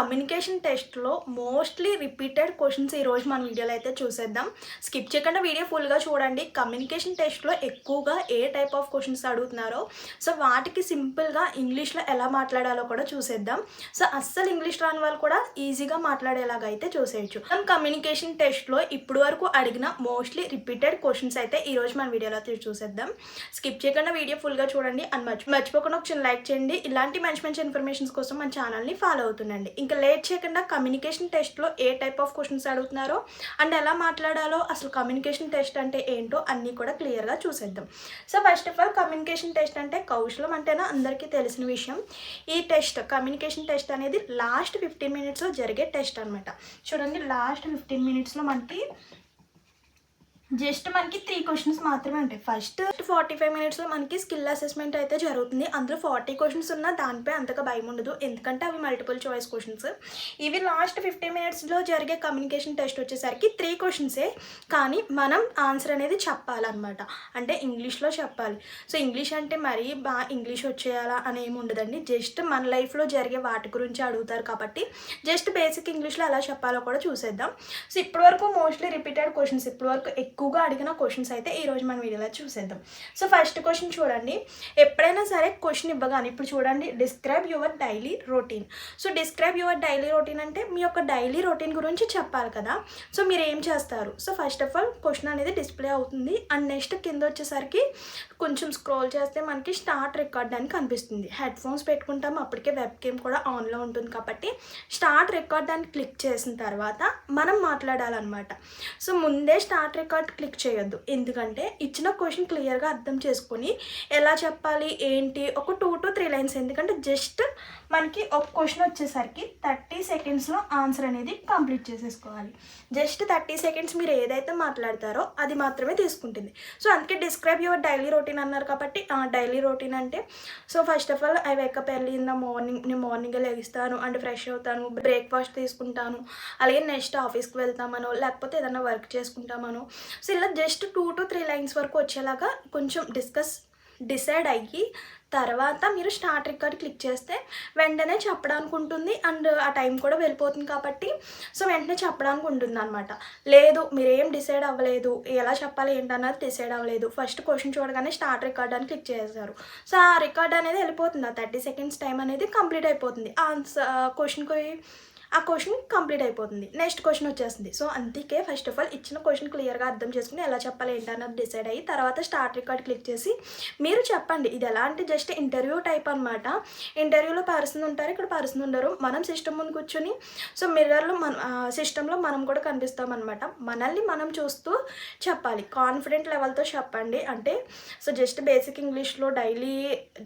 Communication టెస్ట్‌లో mostly repeated questions ఈరోజు మన వీడియోలో అయితే చూసేద్దాం. స్కిప్ చేయకుండా వీడియో ఫుల్‌గా చూడండి. కమ్యూనికేషన్ టెస్ట్‌లో ఎక్కువగా ఏ టైప్ ఆఫ్ క్వెషన్స్ అడుగుతున్నారో, సో వాటికి సింపుల్‌గా ఇంగ్లీష్‌లో ఎలా మాట్లాడాలో కూడా చూసేద్దాం. సో అస్సలు ఇంగ్లీష్ రాని వాళ్ళు కూడా ఈజీగా మాట్లాడేలాగా అయితే చూసేయొచ్చు. మనం కమ్యూనికేషన్ టెస్ట్‌లో ఇప్పటి వరకు అడిగిన మోస్ట్‌లీ రిపీటెడ్ క్వెషన్స్ అయితే ఈరోజు మన వీడియోలో అయితే చూసేద్దాం. స్కిప్ చేయకుండా వీడియో ఫుల్‌గా చూడండి. అండ్ మర్చిపోకుండా ఒక చిన్న లైక్ చేయండి. ఇలాంటి మంచి మంచి ఇన్ఫర్మేషన్స్ కోసం మన ఛానల్‌ని ఫాలో అవుతుండండి. ఇంకా లేట్ చేయకుండా కమ్యూనికేషన్ టెస్ట్‌లో ఏ టైప్ ఆఫ్ క్వెషన్స్ అడుగుతున్నారో అండ్ ఎలా మాట్లాడాలో, అసలు కమ్యూనికేషన్ టెస్ట్ అంటే ఏంటో అన్నీ కూడా క్లియర్‌గా చూసేద్దాం. So first of all communication test అంటే కౌశలం అంటేనా అందరికీ తెలిసిన విషయం. ఈ టెస్ట్ కమ్యూనికేషన్ టెస్ట్ అనేది లాస్ట్ 15 మినిట్స్‌లో జరిగే టెస్ట్ అనమాట. చూడండి, లాస్ట్ 15 మినిట్స్‌లో మనకి జస్ట్ మనకి 3 క్వెషన్స్ మాత్రమే ఉంటాయి. ఫస్ట్ 45 మినిట్స్‌లో మనకి స్కిల్ అసెస్మెంట్ అయితే జరుగుతుంది. అందులో 40 క్వెషన్స్ ఉన్నా దానిపై అంతగా భయం ఉండదు, ఎందుకంటే అవి మల్టిపుల్ చాయిస్ క్వెషన్స్. ఇవి లాస్ట్ 15 మినిట్స్‌లో జరిగే కమ్యూనికేషన్ టెస్ట్ వచ్చేసరికి 3 క్వెషన్సే, కానీ మనం ఆన్సర్ అనేది చెప్పాలన్నమాట. అంటే ఇంగ్లీష్లో చెప్పాలి. సో ఇంగ్లీష్ అంటే మరీ ఇంగ్లీష్ వచ్చేయాలా అని ఏమి ఉండదండి. జస్ట్ మన లైఫ్లో జరిగే వాటి గురించి అడుగుతారు కాబట్టి జస్ట్ బేసిక్ ఇంగ్లీష్లో ఎలా చెప్పాలో కూడా చూసేద్దాం. సో ఇప్పటివరకు మోస్ట్లీ రిపీటెడ్ క్వెషన్స్, ఇప్పటివరకు ఎక్కువగా అడిగిన క్వెషన్స్ అయితే ఈరోజు మన వీడియోలో చూసేద్దాం. సో ఫస్ట్ క్వెషన్ చూడండి. ఎప్పుడైనా సరే క్వెషన్ ఇవ్వగానే, ఇప్పుడు చూడండి, describe your daily routine. So describe your daily routine అంటే మీ యొక్క డైలీ రొటీన్ గురించి చెప్పాలి కదా. సో మీరు ఏం చేస్తారు? So first of all question అనేది డిస్ప్లే అవుతుంది. అండ్ నెక్స్ట్ కింద వచ్చేసరికి కొంచెం స్క్రోల్ చేస్తే మనకి స్టార్ట్ రికార్డ్ అని కనిపిస్తుంది. హెడ్ ఫోన్స్ పెట్టుకుంటాము, అప్పటికే వెబ్ కేమ్ కూడా ఆన్లో ఉంటుంది కాబట్టి స్టార్ట్ రికార్డ్ అని క్లిక్ చేసిన తర్వాత మనం మాట్లాడాలన్నమాట. సో ముందే స్టార్ట్ రికార్డ్ క్లిక్ చేయొద్దు, ఎందుకంటే ఇచ్చిన క్వశ్చన్ క్లియర్గా అర్థం చేసుకొని ఎలా చెప్పాలి ఏంటి ఒక 2 to 3 లైన్స్. ఎందుకంటే జస్ట్ మనకి ఒక క్వశ్చన్ వచ్చేసరికి 30 సెకండ్స్లో ఆన్సర్ అనేది కంప్లీట్ చేసేసుకోవాలి. జస్ట్ 30 సెకండ్స్ మీరు ఏదైతే మాట్లాడతారో అది మాత్రమే తీసుకుంటుంది. సో అందుకే డిస్క్రైబ్ యువర్ డైలీ రొటీన్ అన్నారు కాబట్టి డైలీ రొటీన్ అంటే, so first of all I wake up early in the morning. నేను మార్నింగ్ లెగిస్తాను అండ్ ఫ్రెష్ అవుతాను, బ్రేక్ఫాస్ట్ తీసుకుంటాను, అలాగే నెక్స్ట్ ఆఫీస్కి వెళ్తామనో లేకపోతే ఏదైనా వర్క్ చేసుకుంటామనో. సో ఇలా జస్ట్ 2 to 3 లైన్స్ వరకు వచ్చేలాగా కొంచెం డిసైడ్ అయ్యి తర్వాత మీరు స్టార్ట్ రికార్డ్ క్లిక్ చేస్తే వెంటనే చెప్పడానికి ఉంటుంది. అండ్ ఆ టైం కూడా వెళ్ళిపోతుంది కాబట్టి సో వెంటనే చెప్పడానికి ఉంటుంది అనమాట. లేదు మీరేం డిసైడ్ అవ్వలేదు, ఎలా చెప్పాలి ఏంటన్నది డిసైడ్ అవ్వలేదు, ఫస్ట్ క్వశ్చన్ చూడగానే స్టార్ట్ రికార్డ్ అని క్లిక్ చేశారు, సో ఆ రికార్డ్ అనేది వెళ్ళిపోతుంది. ఆ 30 సెకండ్స్ టైం అనేది కంప్లీట్ అయిపోతుంది. ఆ క్వశ్చన్ కంప్లీట్ అయిపోతుంది. నెక్స్ట్ క్వశ్చన్ వచ్చేస్తుంది. సో అందుకే ఫస్ట్ ఆఫ్ ఆల్ ఇచ్చిన క్వశ్చన్ క్లియర్గా అర్థం చేసుకుని ఎలా చెప్పాలి ఏంటన్నది డిసైడ్ అయ్యి తర్వాత స్టార్ట్ రికార్డ్ క్లిక్ చేసి మీరు చెప్పండి. ఇది ఎలా అంటే జస్ట్ ఇంటర్వ్యూ టైప్ అనమాట. ఇంటర్వ్యూలో పర్సన్ ఉంటారు, ఇక్కడ పర్సన్ ఉండరు. మనం సిస్టమ్ ముందు కూర్చొని సో మిర్రర్లో సిస్టంలో మనం కూడా కనిపిస్తాం అనమాట. మనల్ని మనం చూస్తూ చెప్పాలి. కాన్ఫిడెంట్ లెవెల్తో చెప్పండి. అంటే సో జస్ట్ బేసిక్ ఇంగ్లీష్లో డైలీ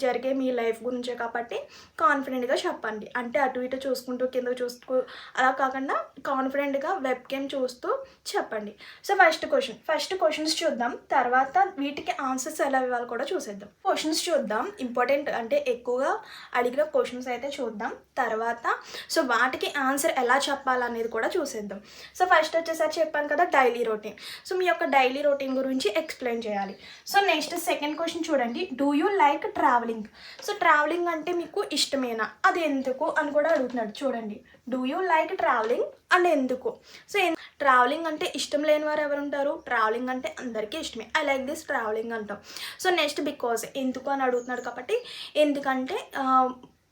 జరిగే మీ లైఫ్ గురించే కాబట్టి కాన్ఫిడెంట్గా చెప్పండి. అంటే అటు ఇటు చూసుకుంటూ కింద చూస్తూ అలా కాకుండా కాన్ఫిడెంట్గా వెబ్ కేమ్ చూస్తూ చెప్పండి. సో ఫస్ట్ క్వశ్చన్స్ చూద్దాం, తర్వాత వీటికి ఆన్సర్స్ ఎలా ఇవ్వాలి కూడా చూసేద్దాం. క్వశ్చన్స్ చూద్దాం, ఇంపార్టెంట్ అంటే ఎక్కువగా అడిగిన క్వశ్చన్స్ అయితే చూద్దాం. తర్వాత సో వాటికి ఆన్సర్ ఎలా చెప్పాలనేది కూడా చూసేద్దాం. సో ఫస్ట్ వచ్చేసరికి చెప్పాను కదా డైలీ రొటీన్. సో మీ యొక్క డైలీ రొటీన్ గురించి ఎక్స్ప్లెయిన్ చేయాలి. సో నెక్స్ట్ సెకండ్ క్వశ్చన్ చూడండి. Do you like travelling? So travelling అంటే మీకు ఇష్టమేనా, అది ఎందుకు అని కూడా అడుగుతున్నాడు. చూడండి, do you like travelling and ఎందుకు. సో ట్రావెలింగ్ అంటే ఇష్టం లేని వారు ఎవరు ఉంటారు? ట్రావెలింగ్ అంటే అందరికీ ఇష్టమే. ఐ లైక్ దిస్ ట్రావెలింగ్ అంటాం. సో నెక్స్ట్ బికాజ్, ఎందుకు అని అడుగుతున్నాడు కాబట్టి ఎందుకంటే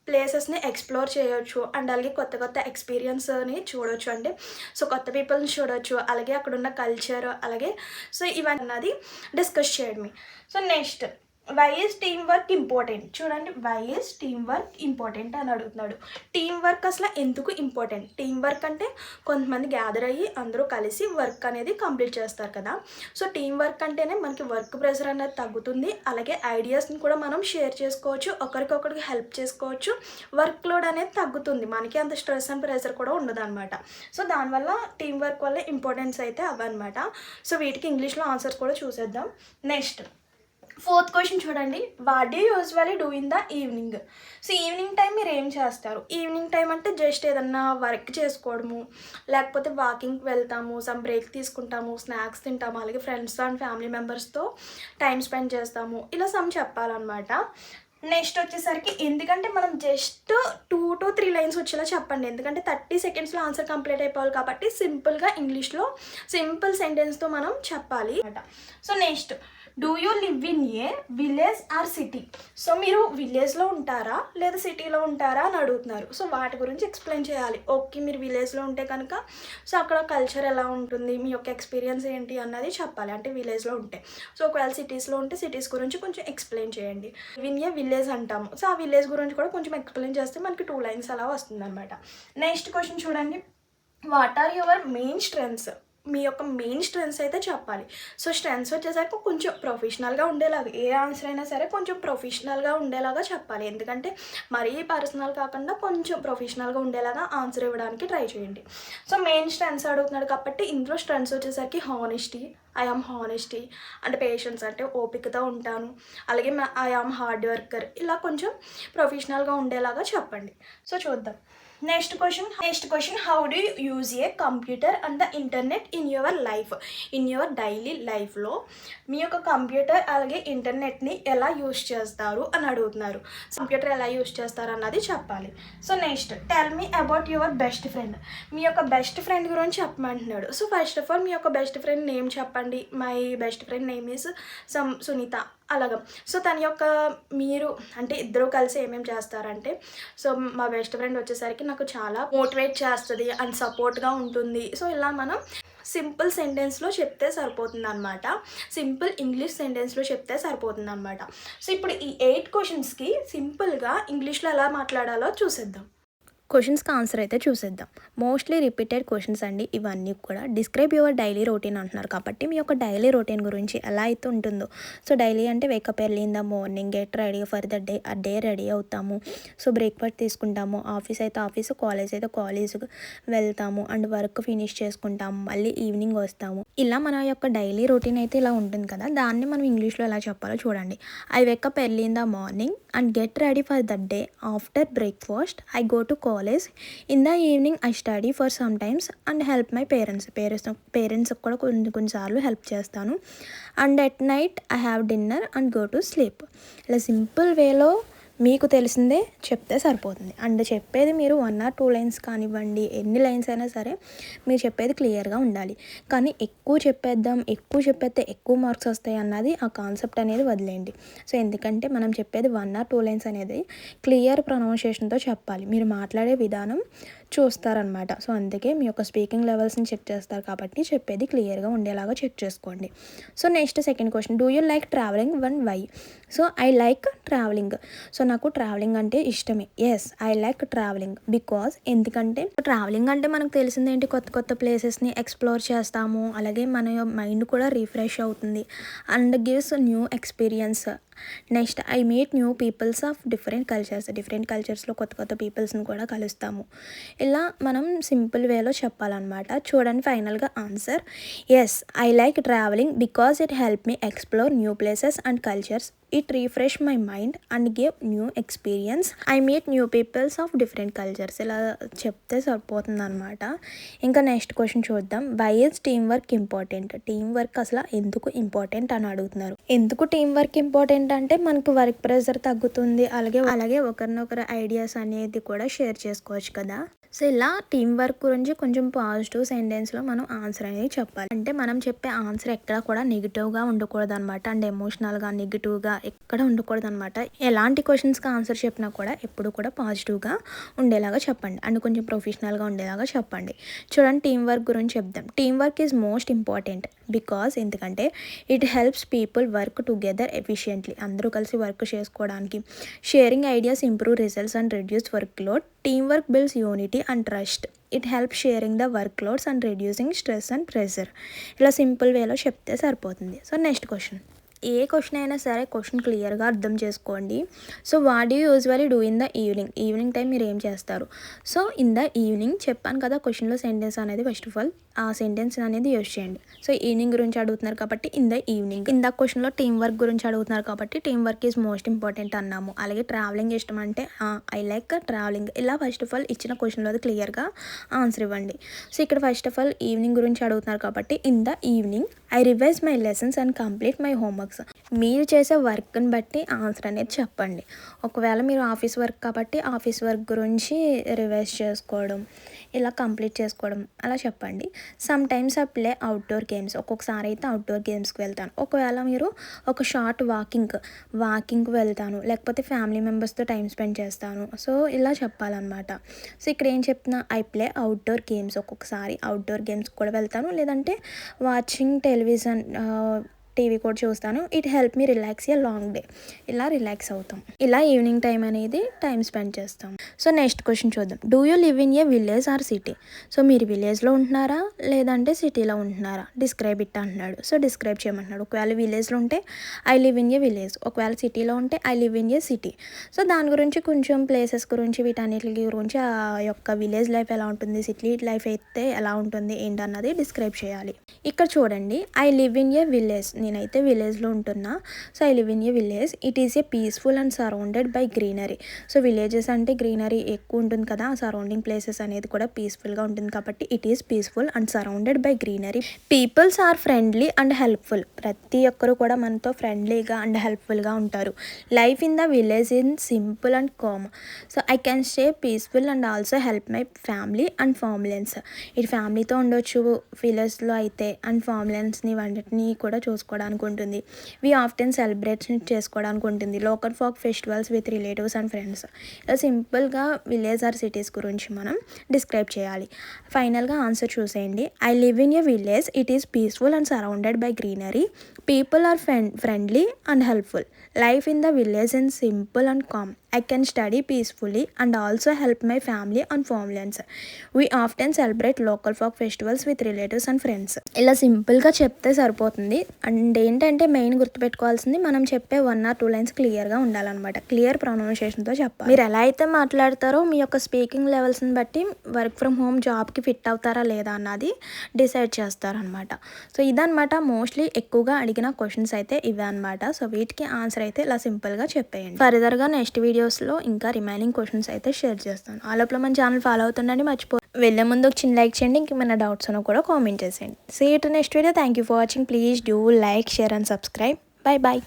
ప్లేసెస్ని ఎక్స్ప్లోర్ చేయొచ్చు అండ్ అలాగే కొత్త కొత్త ఎక్స్పీరియన్స్ని చూడొచ్చు. అంటే సో కొత్త పీపుల్ని చూడొచ్చు, అలాగే అక్కడ ఉన్న కల్చర్, అలాగే సో ఇవన్నది డిస్కస్ చేయడమే. So next why is team work important. చూడండి, why is team work important అని అడుగుతున్నాడు. టీమ్ వర్క్ అసలు ఎందుకు ఇంపార్టెంట్? టీమ్ వర్క్ అంటే కొంతమంది గ్యాదర్ అయ్యి అందరూ కలిసి వర్క్ అనేది కంప్లీట్ చేస్తారు కదా. సో టీమ్ వర్క్ అంటేనే మనకి వర్క్ ప్రెషర్ అనేది తగ్గుతుంది, అలాగే ఐడియాస్ని కూడా మనం షేర్ చేసుకోవచ్చు, ఒకరికొకరికి హెల్ప్ చేసుకోవచ్చు, వర్క్ లోడ్ అనేది తగ్గుతుంది, మనకి అంత స్ట్రెస్ అండ్ ప్రెషర్ కూడా ఉండదు అనమాట. సో దానివల్ల టీమ్ వర్క్ వల్ల ఇంపార్టెన్స్ అయితే అవ్వనమాట. సో వీటికి ఇంగ్లీష్లో ఆన్సర్స్ కూడా చూసేద్దాం. నెక్స్ట్ ఫోర్త్ క్వశ్చన్ చూడండి. What do usually do in the evening? So evening time మీరు ఏం చేస్తారు? ఈవినింగ్ టైం అంటే జస్ట్ ఏదన్నా వర్క్ చేసుకోవడము, లేకపోతే వాకింగ్కి వెళ్తాము, సమ్ బ్రేక్ తీసుకుంటాము, స్నాక్స్ తింటాము, అలాగే ఫ్రెండ్స్ అండ్ ఫ్యామిలీ మెంబర్స్తో టైం స్పెండ్ చేస్తాము, ఇలా సమ్ చెప్పాలన్నమాట. నెక్స్ట్ వచ్చేసరికి ఎందుకంటే మనం జస్ట్ 2 to 3 లైన్స్ వచ్చేలా చెప్పండి, ఎందుకంటే 30 సెకండ్స్లో ఆన్సర్ కంప్లీట్ అయిపోవాలి కాబట్టి సింపుల్గా ఇంగ్లీష్లో సింపుల్ సెంటెన్స్తో మనం చెప్పాలి అనమాట. So next, do you live in a village or city? So మీరు విలేజ్లో ఉంటారా లేదా సిటీలో ఉంటారా అని అడుగుతున్నారు. సో వాటి గురించి ఎక్స్ప్లెయిన్ చేయాలి. ఓకే, మీరు విలేజ్లో ఉంటే కనుక సో అక్కడ కల్చర్ ఎలా ఉంటుంది, మీ యొక్క ఎక్స్పీరియన్స్ ఏంటి అన్నది చెప్పాలి, అంటే విలేజ్లో ఉంటే. సో ఒకవేళ సిటీస్లో ఉంటే సిటీస్ గురించి కొంచెం ఎక్స్ప్లెయిన్ చేయండి. విన్ ఏ విలేజ్ అంటాము, సో ఆ విలేజ్ గురించి కూడా కొంచెం ఎక్స్ప్లెయిన్ చేస్తే మనకి 2 లైన్స్ అలా వస్తుంది అనమాట. నెక్స్ట్ క్వశ్చన్ చూడండి, what are your main strengths? మీ యొక్క మెయిన్ స్ట్రెంగ్స్ అయితే చెప్పాలి. సో స్ట్రెంగ్స్ వచ్చేసరికి కొంచెం ప్రొఫెషనల్గా ఉండేలాగా, ఏ ఆన్సర్ అయినా సరే కొంచెం ప్రొఫెషనల్గా ఉండేలాగా చెప్పాలి, ఎందుకంటే మరీ పర్సనల్ కాకుండా కొంచెం ప్రొఫెషనల్గా ఉండేలాగా ఆన్సర్ ఇవ్వడానికి ట్రై చేయండి. సో మెయిన్ స్ట్రెంగ్స్ అడుగుతున్నాడు కాబట్టి ఇందులో స్ట్రెంగ్స్ వచ్చేసరికి హానెస్టీ, ఐ ఆమ్ హానెస్టీ, అంటే పేషెన్స్ అంటే ఓపికతో ఉంటాను, అలాగే ఐ ఆమ్ హార్డ్ వర్కర్, ఇలా కొంచెం ప్రొఫెషనల్గా ఉండేలాగా చెప్పండి. సో చూద్దాం. Next question, how do you use a computer and the internet in your life? In your daily లైఫ్లో మీ యొక్క కంప్యూటర్ అలాగే ఇంటర్నెట్ని ఎలా యూజ్ చేస్తారు అని అడుగుతున్నారు. కంప్యూటర్ ఎలా యూజ్ చేస్తారు అన్నది చెప్పాలి. So next, tell me about your best friend. మీ యొక్క బెస్ట్ ఫ్రెండ్ గురించి చెప్పమంటున్నాడు. సో ఫస్ట్ ఆఫ్ ఆల్ మీ యొక్క బెస్ట్ ఫ్రెండ్ నేమ్ చెప్పండి. My best friend name is Sunitha అలాగా. సో తన యొక్క మీరు అంటే ఇద్దరు కలిసి ఏమేమి చేస్తారంటే, సో మా బెస్ట్ ఫ్రెండ్ వచ్చేసరికి నాకు చాలా మోటివేట్ చేస్తుంది అండ్ సపోర్ట్గా ఉంటుంది. సో ఇలా మనం సింపుల్ సెంటెన్స్లో చెప్తే సరిపోతుంది అనమాట, సింపుల్ ఇంగ్లీష్ సెంటెన్స్లో చెప్తే సరిపోతుంది అనమాట. సో ఇప్పుడు ఈ 8 క్వశ్చన్స్కి సింపుల్గా ఇంగ్లీష్లో ఎలా మాట్లాడాలో చూసేద్దాం. క్వశ్చన్స్కి ఆన్సర్ అయితే చూసేద్దాం. మోస్ట్లీ రిపీటెడ్ క్వశ్చన్స్ అండి ఇవన్నీ కూడా. డిస్క్రైబ్ యువర్ డైలీ రొటీన్ అంటున్నారు కాబట్టి మీ యొక్క డైలీ రొటీన్ గురించి ఎలా అయితే ఉంటుందో. సో డైలీ అంటే wake up early in the morning, get ready for the day, ఆ డే రెడీ అవుతాము. సో బ్రేక్ఫాస్ట్ తీసుకుంటాము, ఆఫీస్ అయితే ఆఫీసు, కాలేజ్ అయితే కాలేజ్కి వెళ్తాము అండ్ వర్క్ ఫినిష్ చేసుకుంటాము, మళ్ళీ ఈవినింగ్ వస్తాము. ఇలా మన యొక్క డైలీ రొటీన్ అయితే ఇలా ఉంటుంది కదా, దాన్ని మనం ఇంగ్లీష్లో ఎలా చెప్పాలో చూడండి. I wake up early in the morning and get ready for the day. After breakfast I go to college. In the evening I study for some times and help my parents కూడా కొన్నిసార్లు హెల్ప్ చేస్తాను. And at night I have dinner and go to sleep. ఇలా simple వేలో మీకు తెలిసిందే చెప్తే సరిపోతుంది. And చెప్పేది మీరు 1 or 2 లైన్స్ కానివ్వండి, ఎన్ని లైన్స్ అయినా సరే మీరు చెప్పేది క్లియర్గా ఉండాలి. కానీ ఎక్కువ చెప్పేస్తే ఎక్కువ మార్క్స్ వస్తాయి అన్నది ఆ కాన్సెప్ట్ అనేది వదిలేయండి. సో ఎందుకంటే మనం చెప్పేది 1 or 2 లైన్స్ అనేది క్లియర్ ప్రొనౌన్సియేషన్తో చెప్పాలి. మీరు మాట్లాడే విధానం చూస్తారనమాట. సో అందుకే మీ యొక్క స్పీకింగ్ లెవెల్స్ని చెక్ చేస్తారు కాబట్టి చెప్పేది క్లియర్గా ఉండేలాగా చెక్ చేసుకోండి. So next second question, do you like travelling one why? So I like travelling. So నాకు ట్రావెలింగ్ అంటే ఇష్టమే. Yes, I like travelling because ఎందుకంటే ట్రావెలింగ్ అంటే మనకు తెలిసిందేంటి, కొత్త ప్లేసెస్ని ఎక్స్ప్లోర్ చేస్తాము, అలాగే మన మైండ్ కూడా రిఫ్రెష్ అవుతుంది and gives new experience. Next, I meet new peoples of different కల్చర్స్లో కొత్త పీపుల్స్ని కూడా కలుస్తాము. ఇలా మనం సింపుల్ వేలో చెప్పాలన్నమాట. చూడండి ఫైనల్గా answer, yes I like travelling because it help me explore new places and cultures. It refresh my mind and give new experience. I meet new peoples of different cultures. ఇలా చెప్తే సరిపోతుంది అనమాట. ఇంకా నెక్స్ట్ క్వశ్చన్ చూద్దాం. Why is team work important? Team work అసలు ఎందుకు important అని అడుగుతున్నారు. ఎందుకు టీమ్ వర్క్ ఇంపార్టెంట్ అంటే మనకు వర్క్ ప్రెషర్ తగ్గుతుంది, అలాగే ఒకరినొకరు ఐడియాస్ అనేది కూడా షేర్ చేసుకోవచ్చు కదా. సో ఇలా టీమ్ వర్క్ గురించి కొంచెం పాజిటివ్ సెంటెన్స్లో మనం ఆన్సర్ అనేది చెప్పాలి. అంటే మనం చెప్పే ఆన్సర్ ఎక్కడ కూడా నెగిటివ్గా ఉండకూడదు అనమాట, అండ్ ఎమోషనల్గా నెగిటివ్గా ఎక్కడ ఉండకూడదు అనమాట. ఎలాంటి క్వశ్చన్స్కి ఆన్సర్ చెప్పినా కూడా ఎప్పుడు కూడా పాజిటివ్గా ఉండేలాగా చెప్పండి అండ్ కొంచెం ప్రొఫెషనల్గా ఉండేలాగా చెప్పండి. చూడండి టీమ్ వర్క్ గురించి చెప్దాం. Team work is most important because ఎందుకంటే it helps people work together efficiently. అందరూ కలిసి వర్క్ చేసుకోవడానికి. Sharing ideas improve results and reduce work load. Team work builds unity and trust. It helps sharing the workloads and reducing stress and pressure. ఇలా simple వేలో చెప్తే సరిపోతుంది. So next question, ఏ question అయినా సరే question క్లియర్గా అర్థం చేసుకోండి. So what do usually do in the evening time మీరు ఏం చేస్తారు? సో ఇన్ ద ఈవినింగ్ చెప్పాను కదా, క్వశ్చన్లో సెంటెన్స్ అనేది ఫస్ట్ ఆఫ్ ఆల్ ఆ సెంటెన్స్ అనేది యూజ్ చేయండి. సో ఈవినింగ్ గురించి అడుగుతున్నారు కాబట్టి in the evening. In the క్వశ్చన్లో టీమ్ వర్క్ గురించి అడుగుతున్నారు కాబట్టి team work is most important అన్నాము. అలాగే ట్రావెలింగ్ ఇష్టం అంటే ఐ లైక్ ట్రావెలింగ్. ఇలా ఫస్ట్ ఆఫ్ ఆల్ ఇచ్చిన క్వశ్చన్లో అది క్లియర్గా ఆన్సర్ ఇవ్వండి. సో ఇక్కడ ఫస్ట్ ఆఫ్ ఆల్ ఈవినింగ్ గురించి అడుగుతున్నారు కాబట్టి in the evening I revise my lessons and complete my homework. Marks. మీరు చేసే వర్క్ని బట్టి ఆన్సర్ అనేది చెప్పండి. ఒకవేళ మీరు ఆఫీస్ వర్క్ కాబట్టి ఆఫీస్ వర్క్ గురించి రివైజ్ చేసుకోవడం, ఇలా కంప్లీట్ చేసుకోవడం అలా చెప్పండి. Some times I play outdoor games. ఒక్కొక్కసారి అయితే అవుట్డోర్ గేమ్స్కి వెళ్తాను. ఒకవేళ మీరు ఒక షార్ట్ వాకింగ్కి వెళ్తాను, లేకపోతే ఫ్యామిలీ మెంబర్స్తో టైం స్పెండ్ చేస్తాను. సో ఇలా చెప్పాలన్నమాట. సో ఇక్కడ ఏం చెప్తున్నా, ఐ ప్లే అవుట్డోర్ గేమ్స్. ఒక్కొక్కసారి అవుట్డోర్ గేమ్స్కి కూడా వెళ్తాను, లేదంటే వాచింగ్ టెలివిజన్ టీవీ కూడా చూస్తాను. It help me relax a long day. ఇలా రిలాక్స్ అవుతాం. ఇలా ఈవినింగ్ టైం అనేది టైం స్పెండ్ చేస్తాం. సో నెక్స్ట్ క్వశ్చన్ చూద్దాం. Do you live in a village or city? So మీరు విలేజ్లో ఉంటున్నారా లేదంటే సిటీలో ఉంటున్నారా? డిస్క్రైబ్ ఇట్ అంటున్నాడు. సో డిస్క్రైబ్ చేయమంటున్నాడు. ఒకవేళ విలేజ్లో ఉంటే I live in a village, ఒకవేళ సిటీలో ఉంటే I live in A city. So దాని గురించి కొంచెం ప్లేసెస్ గురించి, వీటన్నిటి గురించి, ఆ యొక్క విలేజ్ లైఫ్ ఎలా ఉంటుంది, సిటీ లైఫ్ అయితే ఎలా ఉంటుంది ఏంటన్నది డిస్క్రైబ్ చేయాలి. ఇక్కడ చూడండి, I live in a village. నేనైతే విలేజ్లో ఉంటున్నా. So I live in a village. It is a peaceful and surrounded by greenery. So villages అంటే గ్రీనరీ ఎక్కువ ఉంటుంది కదా, సరౌండింగ్ ప్లేసెస్ అనేది కూడా పీస్ఫుల్గా ఉంటుంది కాబట్టి it is peaceful and surrounded by greenery. Peoples are friendly and helpful. ప్రతి ఒక్కరు కూడా మనతో ఫ్రెండ్లీగా అండ్ హెల్ప్ఫుల్గా ఉంటారు. Life in the village in simple and calm. So I can stay peaceful and also help my family and farmlands. ఇటు ఫ్యామిలీతో ఉండొచ్చు విలేజ్లో అయితే, అండ్ ఫార్మ్లెన్స్ని వాటిని కూడా చూసుకోవడానికి ఉంటుంది. వి ఆఫ్టెన్ సెలబ్రేషన్ చేసుకోవడానికి ఉంటుంది. Local folk festivals with relatives and friends. ఇలా సింపుల్గా విలేజ్ ఆర్ సిటీస్ గురించి మనం డిస్క్రైబ్ చేయాలి. ఫైనల్గా ఆన్సర్ చూసేయండి. I live in a village. It is peaceful and surrounded by greenery. People are friendly and helpful. Life in the village is simple and calm. I can study peacefully and also help my family and farmlands. We often celebrate local folk festivals with relatives and friends. ఇలా సింపుల్గా చెప్తే సరిపోతుంది. And ఏంటంటే main గుర్తుపెట్టుకోవాల్సింది, మనం చెప్పే 1 or 2 lines క్లియర్గా ఉండాలన్నమాట. క్లియర్ ప్రొనౌన్సియేషన్తో చెప్పాలి. మీరు ఎలా అయితే మాట్లాడతారో మీ యొక్క స్పీకింగ్ లెవెల్స్ని బట్టి వర్క్ ఫ్రమ్ హోమ్ జాబ్కి ఫిట్ అవుతారా లేదా అన్నది డిసైడ్ చేస్తారనమాట. సో ఇదనమాట మోస్ట్లీ ఎక్కువగా అడిగిన క్వశ్చన్స్ అయితే ఇవే అనమాట. సో వీటికి ఆన్సర్ అయితే ఇలా సింపుల్గా చెప్పేయండి. ఫర్దర్గా నెక్స్ట్ వీడియోస్లో ఇంకా రిమైనింగ్ క్వశ్చన్స్ అయితే షేర్ చేస్తాను. ఆ లోపల మన ఛానల్ ఫాలో అవుతుండండి, వెళ్ళే ముందు ఒక చిన్న లైక్ చేయండి. ఇంకేమైనా డౌట్స్ ఉన్నా కూడా కామెంట్ చేసేయండి. See you to next video. Thank you for watching. Please do like, share and subscribe. Bye bye.